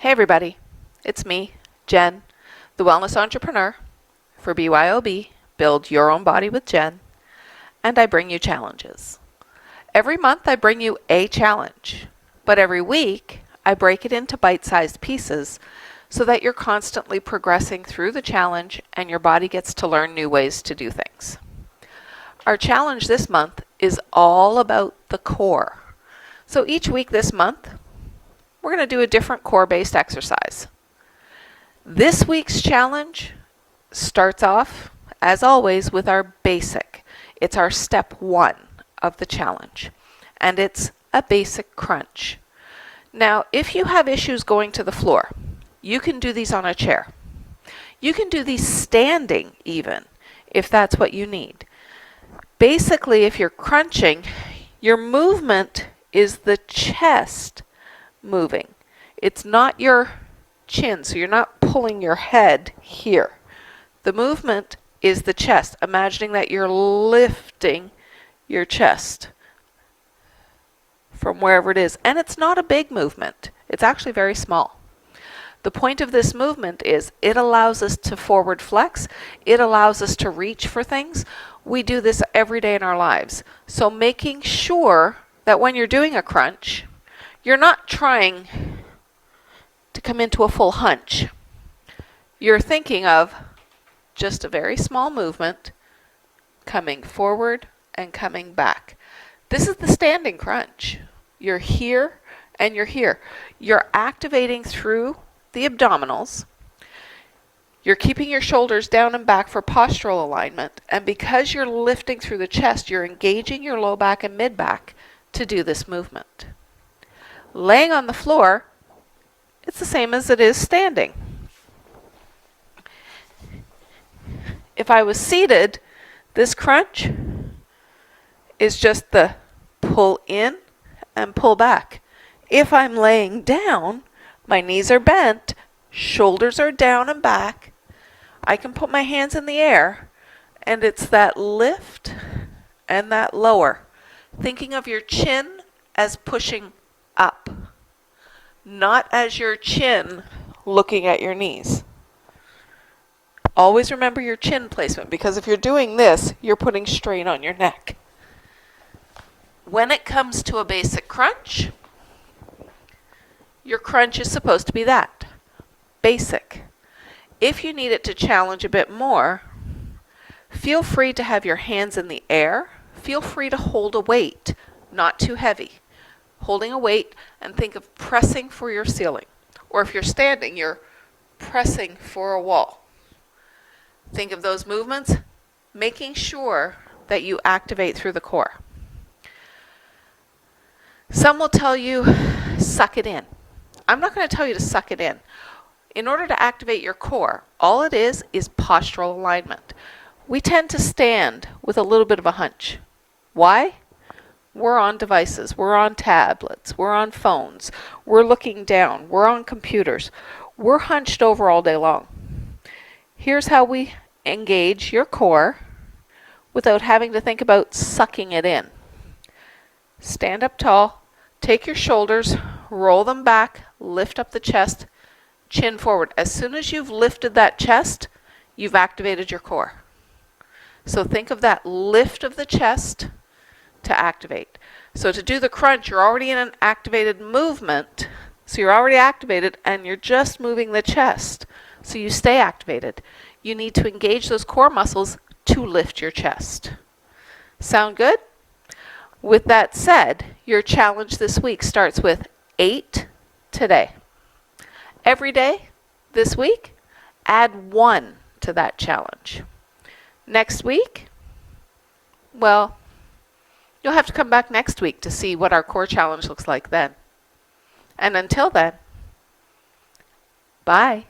Hey everybody, it's me, Jen, the Wellness Entrepreneur for BYOB, Build Your Own Body with Jen, and I bring you challenges. Every month I bring you a challenge, but every week I break it into bite-sized pieces so that you're constantly progressing through the challenge and your body gets to learn new ways to do things. Our challenge this month is all about the core. So each week this month, we're going to do a different core-based exercise. This week's challenge starts off, as always, with our basic. It's our step one of the challenge, and it's a basic crunch. Now, if you have issues going to the floor, you can do these on a chair. You can do these standing even, if that's what you need. Basically, if you're crunching, your movement is the chest moving. It's not your chin, so you're not pulling your head here. The movement is the chest, imagining that you're lifting your chest from wherever it is. And it's not a big movement. It's actually very small. The point of this movement is it allows us to forward flex. It allows us to reach for things. We do this every day in our lives. So making sure that when you're doing a crunch, you're not trying to come into a full hunch. You're thinking of just a very small movement coming forward and coming back. This is the standing crunch. You're here and you're here. You're activating through the abdominals. You're keeping your shoulders down and back for postural alignment. And because you're lifting through the chest, you're engaging your low back and mid back to do this movement. Laying on the floor, it's the same as it is standing. If I was seated, this crunch is just the pull in and pull back. If I'm laying down, my knees are bent, shoulders are down and back, I can put my hands in the air, and it's that lift and that lower. Thinking of your chin as pushing up, not as your chin looking at your knees. Always remember your chin placement, because if you're doing this, you're putting strain on your neck. When it comes to a basic crunch, your crunch is supposed to be that, basic. If you need it to challenge a bit more, feel free to have your hands in the air. Feel free to hold a weight, not too heavy. Holding a weight, and think of pressing for your ceiling. Or if you're standing, you're pressing for a wall. Think of those movements, making sure that you activate through the core. Some will tell you, suck it in. I'm not going to tell you to suck it in. In order to activate your core, all it is postural alignment. We tend to stand with a little bit of a hunch. Why? We're on devices, we're on tablets, we're on phones, we're looking down, we're on computers. We're hunched over all day long. Here's how we engage your core without having to think about sucking it in. Stand up tall, take your shoulders, roll them back, lift up the chest, chin forward. As soon as you've lifted that chest, you've activated your core. So think of that lift of the chest to activate. So to do the crunch, you're already in an activated movement. So you're already activated and you're just moving the chest. So you stay activated. You need to engage those core muscles to lift your chest. Sound good? With that said, your challenge this week starts with 8 today. Every day this week, add 1 to that challenge. Next week, well, you'll have to come back next week to see what our core challenge looks like then. And until then, bye.